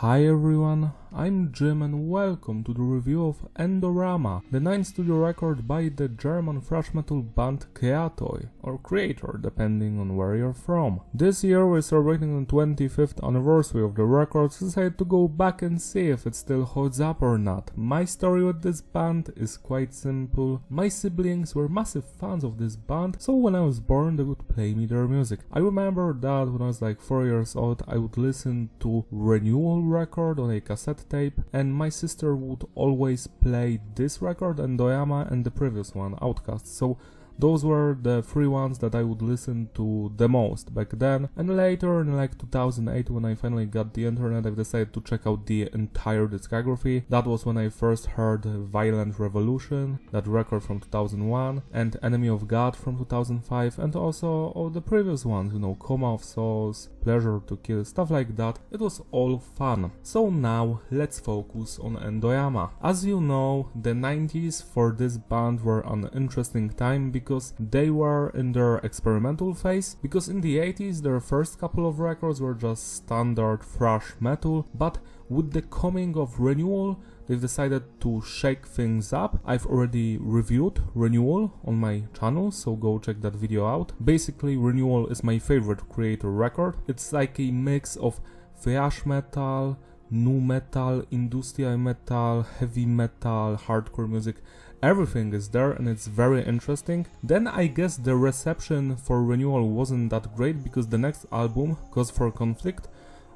Hi everyone, I'm Jim and welcome to the review of Endorama, the 9th studio record by the German thrash metal band Kreator, or Kreator, depending on where you're from. This year we're celebrating the 25th anniversary of the record, so I decided to go back and see if it still holds up or not. My story with this band is quite simple. My siblings were massive fans of this band, so when I was born they would play me their music. I remember that when I was like 4 years old I would listen to Renewal record on a cassette tape, and my sister would always play this record, Endorama, and the previous one, Outcast. So those were the three ones that I would listen to the most back then. And later in like 2008, when I finally got the internet, I decided to check out the entire discography. That was when I first heard Violent Revolution, that record from 2001, and Enemy of God from 2005, and also all the previous ones, Coma of Souls, Pleasure to Kill, stuff like that. It was all fun. So now let's focus on Endorama. As you know, the 90s for this band were an interesting time because they were in their experimental phase, because in the 80s their first couple of records were just standard thrash metal, but with the coming of Renewal they've decided to shake things up. I've already reviewed Renewal on my channel, so go check that video out. Basically, Renewal is my favorite Kreator record. It's like a mix of thrash metal, nu metal, industrial metal, heavy metal, hardcore music. Everything is there and it's very interesting. Then I guess the reception for Renewal wasn't that great because the next album, Cause for Conflict,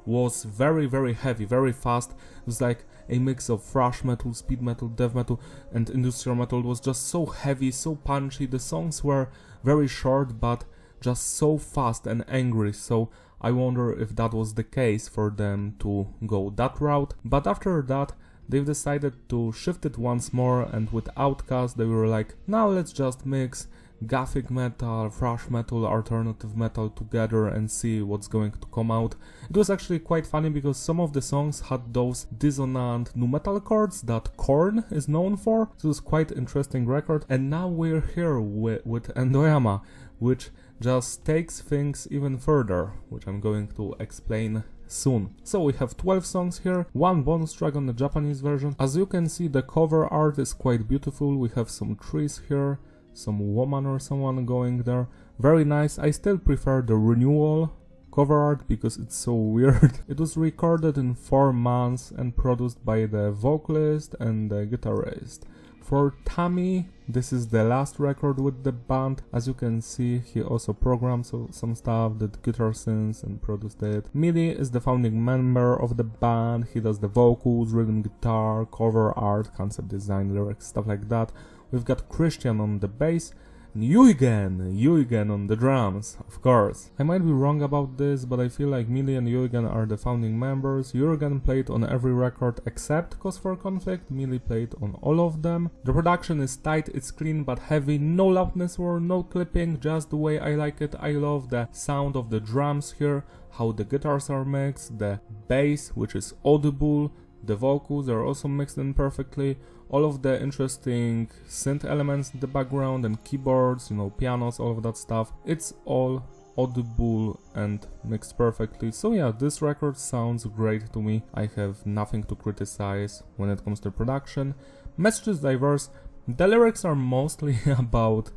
was very heavy, very fast. It was like a mix of thrash metal, speed metal, death metal and industrial metal. It was just so heavy, so punchy. The songs were very short but just so fast and angry, so I wonder if that was the case for them to go that route. But after that they've decided to shift it once more, and with Outcast they were like, now let's just mix gothic metal, thrash metal, alternative metal together and see what's going to come out. It was actually quite funny because some of the songs had those dissonant nu metal chords that Korn is known for. So it was quite interesting record, and now we're here with Endorama, which just takes things even further, which I'm going to explain soon. So we have 12 songs here, one bonus track on the Japanese version. As you can see, the cover art is quite beautiful. We have some trees here, some woman or someone going there. Very nice. I still prefer the Renewal cover art because it's so weird. It was recorded in 4 months and produced by the vocalist and the guitarist. For Tammy, this is the last record with the band. As you can see, he also programmed some stuff, did guitar synths and produced it. Millie is the founding member of the band. He does the vocals, rhythm guitar, cover art, concept design, lyrics, stuff like that. We've got Christian on the bass, and Eugen on the drums, of course. I might be wrong about this, but I feel like Millie and Eugen are the founding members. Eugen played on every record except Cause for Conflict. Millie played on all of them. The production is tight, it's clean but heavy, no loudness or no clipping, just the way I like it. I love the sound of the drums here, how the guitars are mixed, the bass, which is audible, the vocals are also mixed in perfectly. All of the interesting synth elements in the background and keyboards, pianos, all of that stuff. It's all audible and mixed perfectly. So yeah, this record sounds great to me. I have nothing to criticize when it comes to production. Message is diverse. The lyrics are mostly about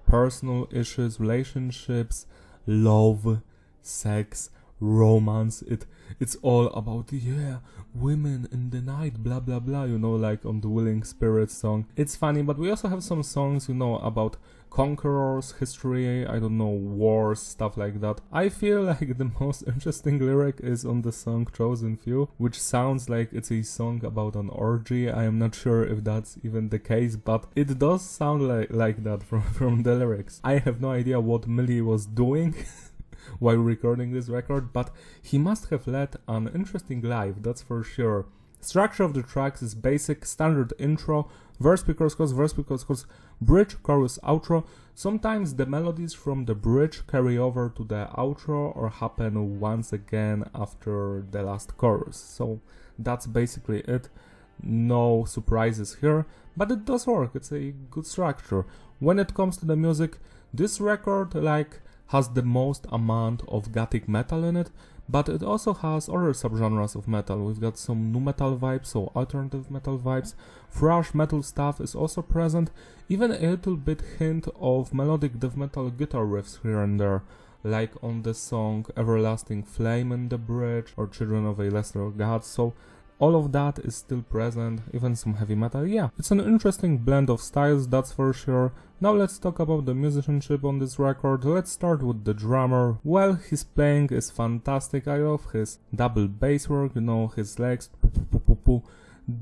personal issues, relationships, love, sex, romance. It's all about, yeah, women in the night, blah blah blah, like on the Willing Spirits song. It's funny, but we also have some songs, about conquerors, history, I don't know, wars, stuff like that. I feel like the most interesting lyric is on the song Chosen Few, which sounds like it's a song about an orgy. I am not sure if that's even the case, but it does sound like that from the lyrics. I have no idea what Millie was doing while recording this record, but he must have led an interesting life, that's for sure. Structure of the tracks is basic, standard intro, verse, pre-chorus, chorus, verse, pre-chorus, chorus, bridge, chorus, outro. Sometimes the melodies from the bridge carry over to the outro or happen once again after the last chorus. So that's basically it. No surprises here, but it does work. It's a good structure. When it comes to the music, this record has the most amount of gothic metal in it, but it also has other subgenres of metal. We've got some nu metal vibes, so alternative metal vibes, thrash metal stuff is also present, even a little bit hint of melodic death metal guitar riffs here and there, like on the song Everlasting Flame in the bridge or Children of a Lesser God, so all of that is still present, even some heavy metal. Yeah, it's an interesting blend of styles, that's for sure. Now let's talk about the musicianship on this record. Let's start with the drummer. Well, his playing is fantastic. I love his double bass work, his legs,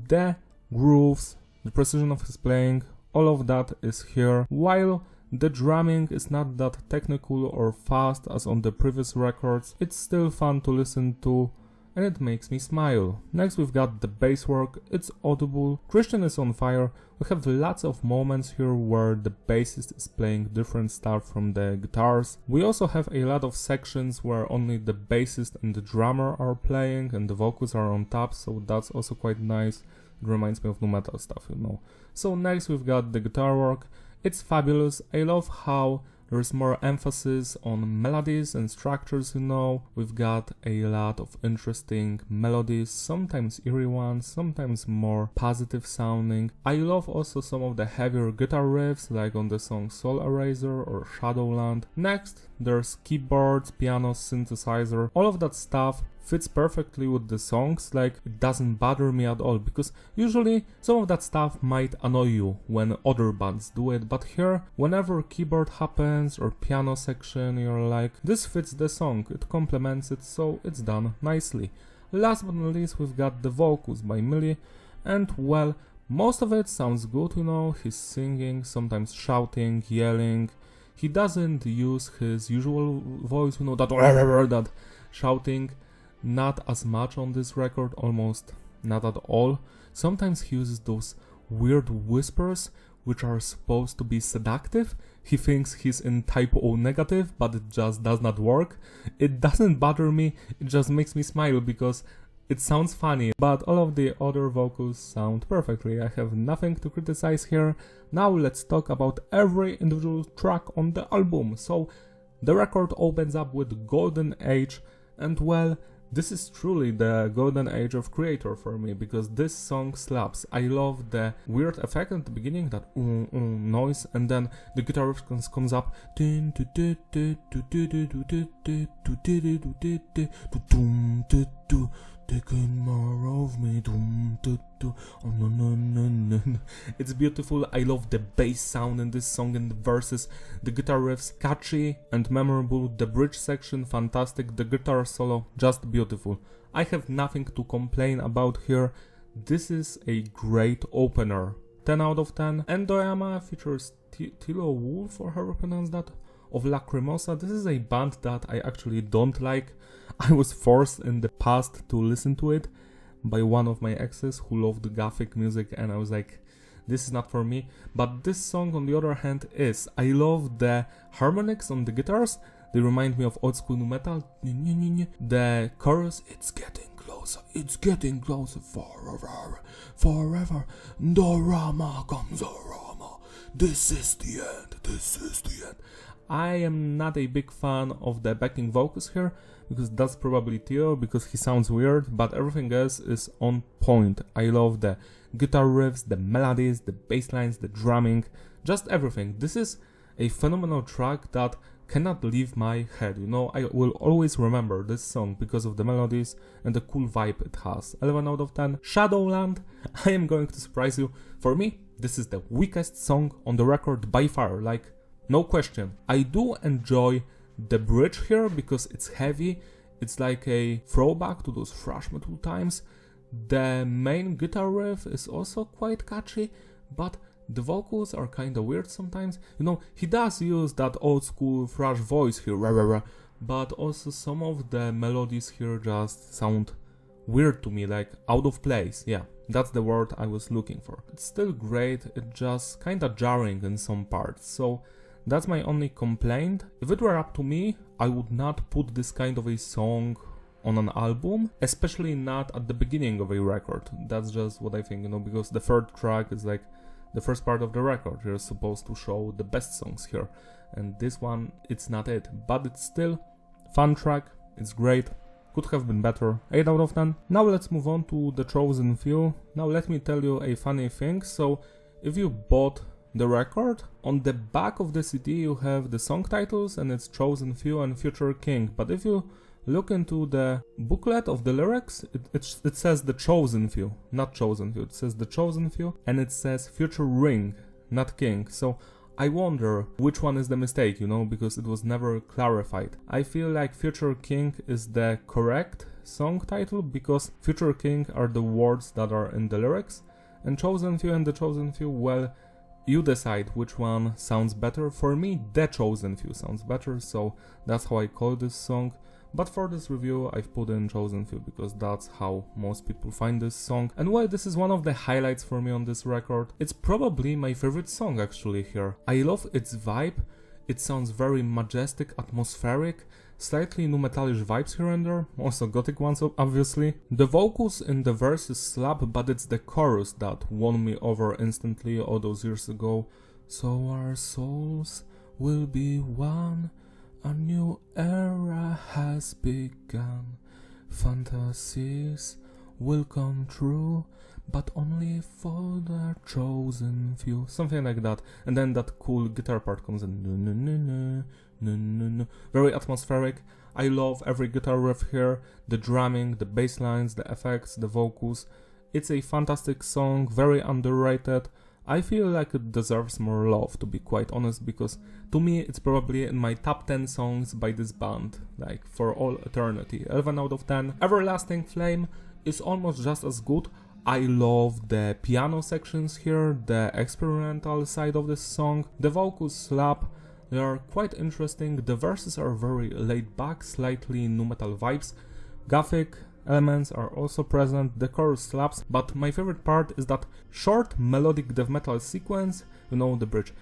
the grooves, the precision of his playing, all of that is here. While the drumming is not that technical or fast as on the previous records, it's still fun to listen to, and it makes me smile. Next we've got the bass work, it's audible, Christian is on fire, we have lots of moments here where the bassist is playing different stuff from the guitars. We also have a lot of sections where only the bassist and the drummer are playing and the vocals are on top, so that's also quite nice. It reminds me of nu metal stuff, So next we've got the guitar work, it's fabulous. I love how there's more emphasis on melodies and structures, We've got a lot of interesting melodies, sometimes eerie ones, sometimes more positive sounding. I love also some of the heavier guitar riffs, like on the song Soul Eraser or Shadowland. Next, there's keyboards, pianos, synthesizer, all of that stuff fits perfectly with the songs, like it doesn't bother me at all, because usually some of that stuff might annoy you when other bands do it, but here, whenever keyboard happens or piano section, you're like, this fits the song, it complements it, so it's done nicely. Last but not least, we've got the vocals by Millie, and well, most of it sounds good, he's singing, sometimes shouting, yelling. He doesn't use his usual voice, that shouting. Not as much on this record, almost not at all. Sometimes he uses those weird whispers which are supposed to be seductive. He thinks he's in type O negative, but it just does not work. It doesn't bother me, it just makes me smile because it sounds funny, but all of the other vocals sound perfectly. I have nothing to criticize here. Now let's talk about every individual track on the album. So the record opens up with Golden Age, and well, this is truly the golden age of Kreator for me, because this song slaps. I love the weird effect at the beginning, that noise, and then the guitar riff comes up. Taking more of me. It's beautiful. I love the bass sound in this song and the verses. The guitar riffs catchy and memorable. The bridge section fantastic. The guitar solo just beautiful. I have nothing to complain about here. This is a great opener. 10 out of 10. Endorama features Tilo Wolf, or however you pronounce that, of Lacrimosa. This is a band that I actually don't like. I was forced in the past to listen to it by one of my exes who loved gothic music, and I was like, this is not for me. But this song on the other hand is. I love the harmonics on the guitars. They remind me of old school nu metal. The chorus, it's getting closer forever, forever. Endorama comes Endorama. This is the end. I am not a big fan of the backing vocals here, because that's probably Theo, because he sounds weird, but everything else is on point. I love the guitar riffs, the melodies, the bass lines, the drumming, just everything. This is a phenomenal track that cannot leave my head, I will always remember this song because of the melodies and the cool vibe it has. 11 out of 10. Shadowland, I am going to surprise you. For me, this is the weakest song on the record by far, like, no question. I do enjoy the bridge here because it's heavy. It's like a throwback to those thrash metal times. The main guitar riff is also quite catchy, but the vocals are kinda weird sometimes. He does use that old school thrash voice here, but also some of the melodies here just sound weird to me, like out of place. Yeah, that's the word I was looking for. It's still great, it's just kinda jarring in some parts, so that's my only complaint. If it were up to me, I would not put this kind of a song on an album, especially not at the beginning of a record. That's just what I think, because the third track is like the first part of the record. You're supposed to show the best songs here, and this one, it's not it, but it's still fun track, it's great, Could have been better, 8 out of 10. Now let's move on to the chosen few. Now let me tell you a funny thing. So if you bought the record, on the back of the CD you have the song titles and it's Chosen Few and Future King. But if you look into the booklet of the lyrics, it says the Chosen Few, not Chosen Few. It says the Chosen Few and it says Future Ring, not King. So I wonder which one is the mistake, you know, because it was never clarified. I feel like Future King is the correct song title because Future King are the words that are in the lyrics, and Chosen Few and the Chosen Few, well, you decide which one sounds better. For me, the Chosen Few sounds better, so that's how I call this song. But for this review, I've put in Chosen Few because that's how most people find this song. And well, this is one of the highlights for me on this record. It's probably my favorite song actually here. I love its vibe. It sounds very majestic, atmospheric, slightly nu metalish vibes here and there, also gothic ones obviously. The vocals in the verses slap, but it's the chorus that won me over instantly all those years ago. So our souls will be one. A new era has begun, fantasies will come true, but only for the chosen few. Something like that. And then that cool guitar part comes in. No, no, no, no, no, no, no. Very atmospheric. I love every guitar riff here, the drumming, the bass lines, the effects, the vocals. It's a fantastic song, very underrated. I feel like it deserves more love, to be quite honest, because to me it's probably in my top 10 songs by this band, like for all eternity. 11 out of 10. Everlasting Flame is almost just as good. I love the piano sections here, the experimental side of this song. The vocals slap, they are quite interesting. The verses are very laid back, slightly nu metal vibes. Gothic elements are also present, the chorus slaps, but my favorite part is that short melodic death metal sequence, you know, the bridge.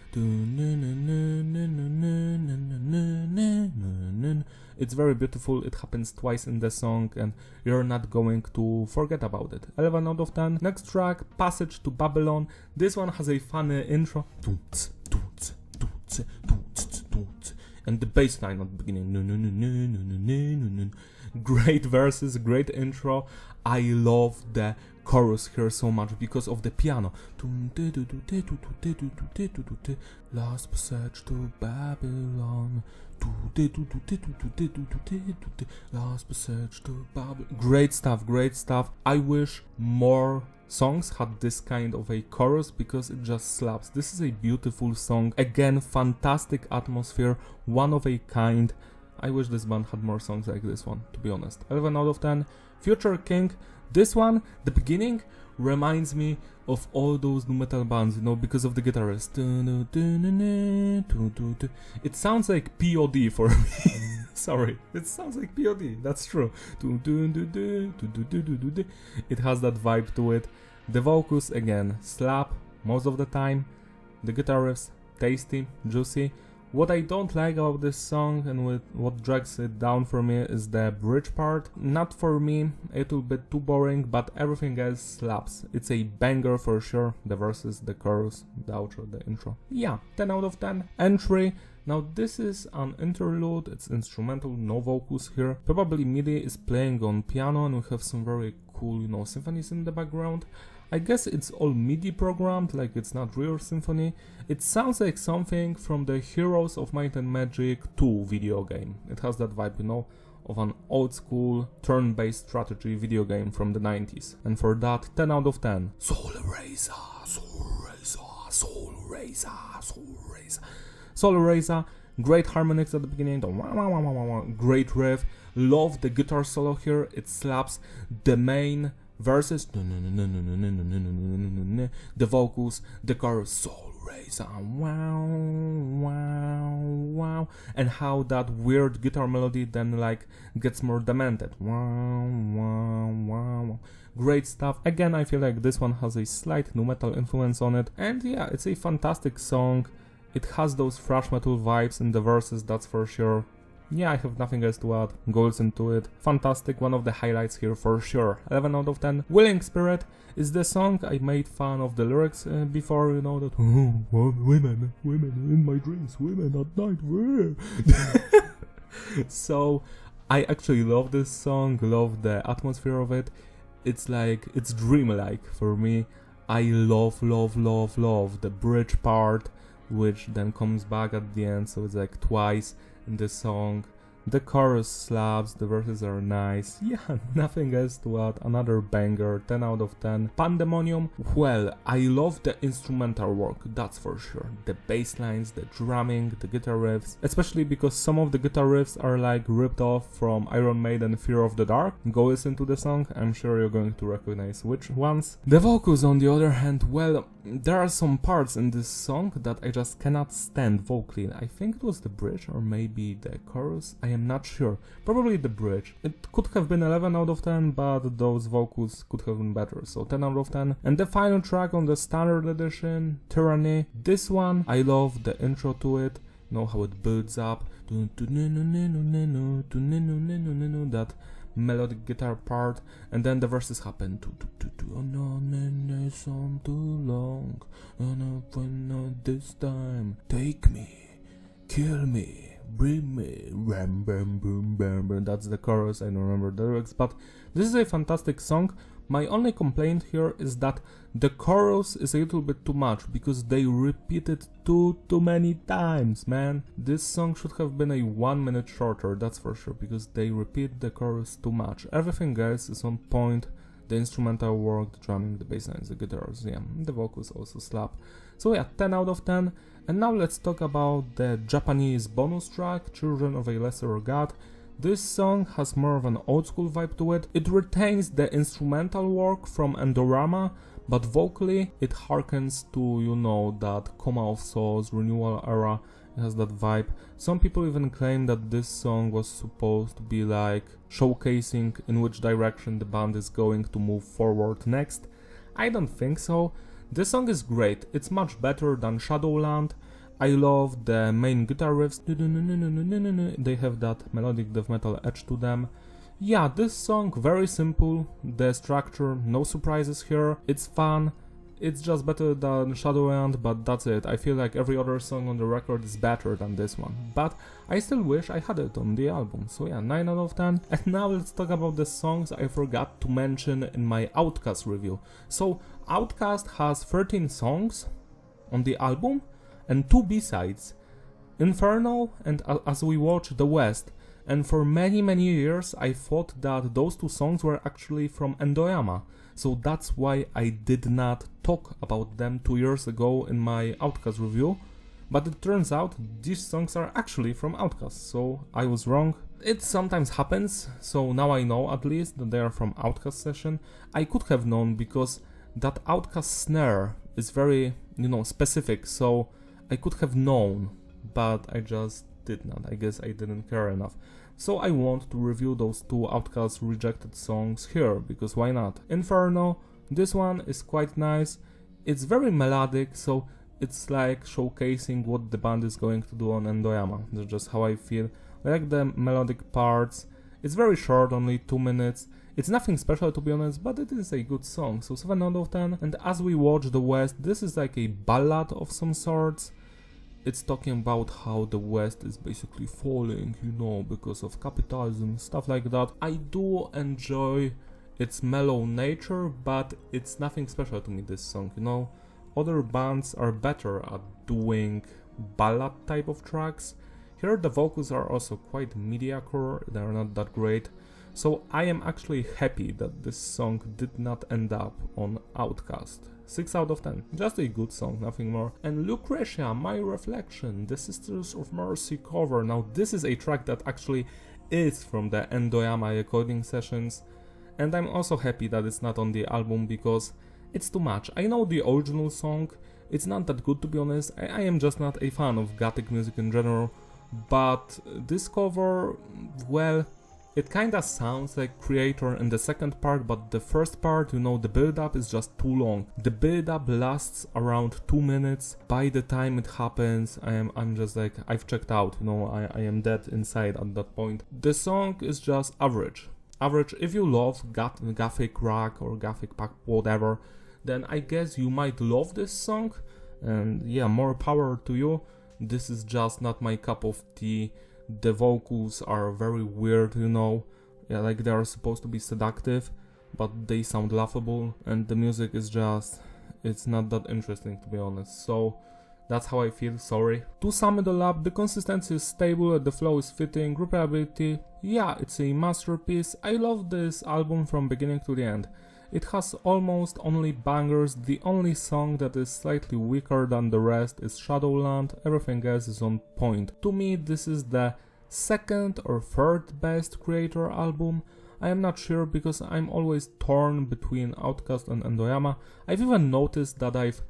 It's very beautiful, it happens twice in the song and you're not going to forget about it. 11 out of 10. Next track, Passage to Babylon. This one has a funny intro. And the bass line at the beginning. Great verses, great intro. I love the chorus here so much because of the piano. Last passage to Babylon. Last passage to Babylon. Great stuff, great stuff. I wish more songs had this kind of a chorus because it just slaps. This is a beautiful song. Again, fantastic atmosphere, one of a kind. I wish this band had more songs like this one, to be honest. 11 out of 10. Future King. This one, the beginning, reminds me of all those nu metal bands, you know, because of the guitarist. It sounds like POD for me. Sorry, it sounds like POD, that's true. It has that vibe to it. The vocals, again, slap most of the time. The guitar riffs, tasty, juicy. What I don't like about this song and what drags it down for me is the bridge part. Not for me, a little bit too boring, but everything else slaps. It's a banger for sure. The verses, the chorus, the outro, the intro. Yeah, 10 out of 10. Entry. Now this is an interlude, it's instrumental, no vocals here. Probably MIDI is playing on piano and we have some very cool, you know, symphonies in the background. I guess it's all MIDI programmed, like it's not real symphony. It sounds like something from the Heroes of Might and Magic 2 video game. It has that vibe, you know, of an old school turn-based strategy video game from the 90s. And for that, 10 out of 10. Soul Eraser, Soul Eraser, Soul Eraser, Soul Eraser. Soul Eraser, great harmonics at the beginning, great riff. Love the guitar solo here, it slaps. The main verses, the vocals, the chorus, Soul Eraser, wow, wow, wow, and how that weird guitar melody then like gets more demented, wow, wow, wow. Great stuff. Again, I feel like this one has a slight nu metal influence on it, and yeah, it's a fantastic song. It has those thrash metal vibes in the verses, that's for sure. Yeah, I have nothing else to add. Go listen to it. Fantastic, one of the highlights here for sure. 11 out of 10. Willing Spirit is the song I made fun of the lyrics before, you know, that women in my dreams, women at night. So I actually love this song, love the atmosphere of it. It's like, it's dreamlike for me. I love the bridge part, which then comes back at the end, so it's like twice in the song. The chorus slaps, the verses are nice. Yeah, nothing else to add. Another banger, 10 out of 10. Pandemonium, well, I love the instrumental work, that's for sure. The bass lines, the drumming, the guitar riffs, especially because some of the guitar riffs are like ripped off from Iron Maiden Fear of the Dark. Go listen to the song, I'm sure you're going to recognize which ones. The vocals, on the other hand, well, there are some parts in this song that I just cannot stand vocally. I think it was the bridge or maybe the chorus, I am not sure. Probably the bridge. It could have been 11 out of 10, but those vocals could have been better, so 10 out of 10. And the final track on the standard edition, Tyranny. This one, I love the intro to it, you know how it builds up. That melodic guitar part, and then the verses happen. Too long, not this time. Take me, kill me, bring me, ram bam boom bam bam. That's the chorus. I don't remember the lyrics, but this is a fantastic song. My only complaint here is that the chorus is a little bit too much, because they repeat it too many times, man. This song should have been a 1 minute shorter, that's for sure, because they repeat the chorus too much. Everything else is on point. The instrumental work, the drumming, the bass lines, the guitars, yeah, the vocals also slap. So yeah, 10 out of 10. And now let's talk about the Japanese bonus track, Children of a Lesser God. This song has more of an old school vibe to it. It retains the instrumental work from Endorama, but vocally it harkens to, you know, that Coma of Souls renewal era. It has that vibe. Some people even claim that this song was supposed to be like showcasing in which direction the band is going to move forward next. I don't think so. This song is great. It's much better than Shadowland. I love the main guitar riffs. They have that melodic death metal edge to them. Yeah, this song, very simple. The structure, no surprises here. It's fun. It's just better than Shadowland, but that's it. I feel like every other song on the record is better than this one. But I still wish I had it on the album. So yeah, 9 out of 10. And now let's talk about the songs I forgot to mention in my Outcast review. So Outcast has 13 songs on the album and 2 B-sides, Inferno and As We Watch the West. And for many years I thought that those 2 songs were actually from Endorama. So that's why I did not talk about them 2 years ago in my Outcast review. But it turns out these songs are actually from Outcast, so I was wrong. It sometimes happens, so now I know at least that they are from Outcast session. I could have known because that Outcast snare is very, you know, specific, so I could have known, but I just did not. I guess I didn't care enough. So I want to review those 2 Outcast rejected songs here, because why not? Inferno, this one is quite nice. It's very melodic, so it's like showcasing what the band is going to do on Endorama. That's just how I feel. I like the melodic parts. It's very short, only 2 minutes. It's nothing special to be honest, but it is a good song, so 7 out of 10. And As We Watch the West, this is like a ballad of some sorts. It's talking about how the West is basically falling, you know, because of capitalism, stuff like that. I do enjoy its mellow nature, but it's nothing special to me, this song, you know. Other bands are better at doing ballad type of tracks. Here the vocals are also quite mediocre, they're not that great. So I am actually happy that this song did not end up on Outcast. 6 out of 10. Just a good song, nothing more. And Lucretia, My Reflection, the Sisters of Mercy cover. Now this is a track that actually is from the Endorama recording sessions. And I'm also happy that it's not on the album because it's too much. I know the original song, it's not that good to be honest. I am just not a fan of gothic music in general. But this cover, well, it kinda sounds like Kreator in the second part, but the first part, you know, the build-up is just too long. The build-up lasts around 2 minutes. By the time it happens, I'm just like, I've checked out, you know, I am dead inside at that point. The song is just average. Average, if you love gothic rock or gothic pop, whatever, then I guess you might love this song, and yeah, more power to you. This is just not my cup of tea. The vocals are very weird, you know, yeah, like they are supposed to be seductive, but they sound laughable, and the music is just, it's not that interesting, to be honest. So that's how I feel, sorry. To sum it all up, the consistency is stable, the flow is fitting, replayability, yeah, it's a masterpiece. I love this album from beginning to the end. It has almost only bangers. The only song that is slightly weaker than the rest is Shadowland, everything else is on point. To me, this is the second or third best Kreator album. I am not sure because I'm always torn between Outkast and Endorama. I've even noticed that I've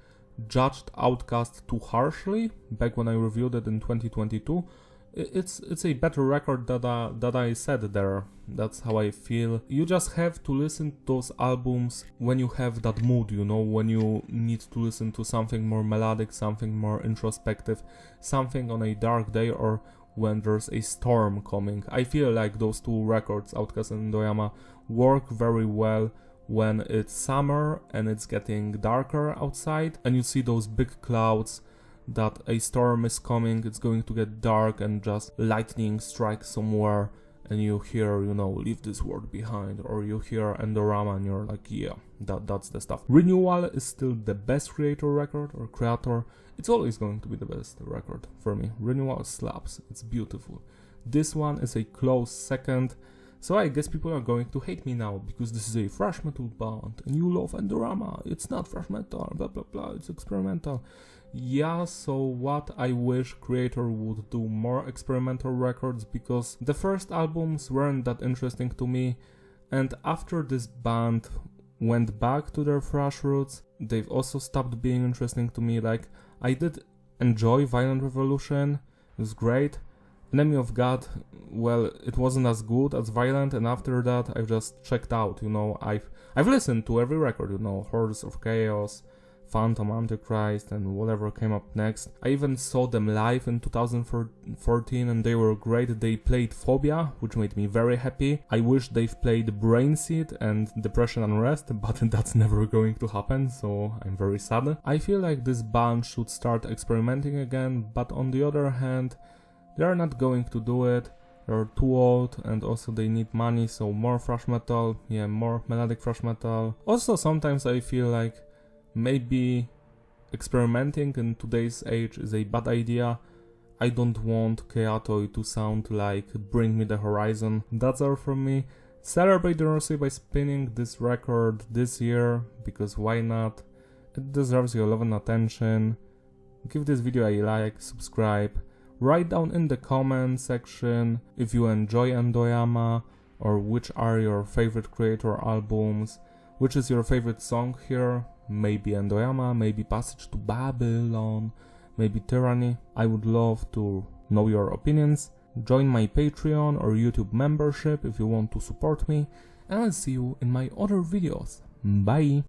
judged Outkast too harshly back when I reviewed it in 2022. It's a better record that I said there. That's how I feel. You just have to listen to those albums when you have that mood, you know, when you need to listen to something more melodic, something more introspective, something on a dark day, or when there's a storm coming. I feel like those two records, Outkast and Endorama, work very well when it's summer and it's getting darker outside and you see those big clouds that a storm is coming, it's going to get dark and just lightning strikes somewhere and you hear, you know, leave this world behind, or you hear Endorama and you're like, yeah, that's the stuff. Renewal is still the best Kreator record, or Kreator. It's always going to be the best record for me. Renewal slaps, it's beautiful. This one is a close second, so I guess people are going to hate me now because this is a thrash metal band and you love Endorama. It's not thrash metal, blah blah blah, it's experimental. Yeah, so what I wish Kreator would do more experimental records, because the first albums weren't that interesting to me, and after this band went back to their thrash roots, they've also stopped being interesting to me. Like, I did enjoy Violent Revolution, it was great. Enemy of God, well, it wasn't as good as Violent, and after that I've just checked out, you know. I've listened to every record, you know, Hordes of Chaos, Phantom, Antichrist, and whatever came up next. I even saw them live in 2014 and they were great. They played Phobia, which made me very happy. I wish they've played Brain Seed and Depression Unrest, but that's never going to happen, so I'm very sad. I feel like this band should start experimenting again, but on the other hand, they are not going to do it. They're too old and also they need money, so more thrash metal, yeah, more melodic thrash metal. Also, sometimes I feel like maybe experimenting in today's age is a bad idea. I don't want Kreator to sound like Bring Me the Horizon. That's all from me. Celebrate the Rosé by spinning this record this year, because why not? It deserves your love and attention. Give this video a like, subscribe. Write down in the comment section if you enjoy Endorama, or which are your favorite Kreator albums, which is your favorite song here. Maybe Endorama, maybe Passage to Babylon, maybe Tyranny. I would love to know your opinions. Join my Patreon or YouTube membership if you want to support me, and I'll see you in my other videos. Bye!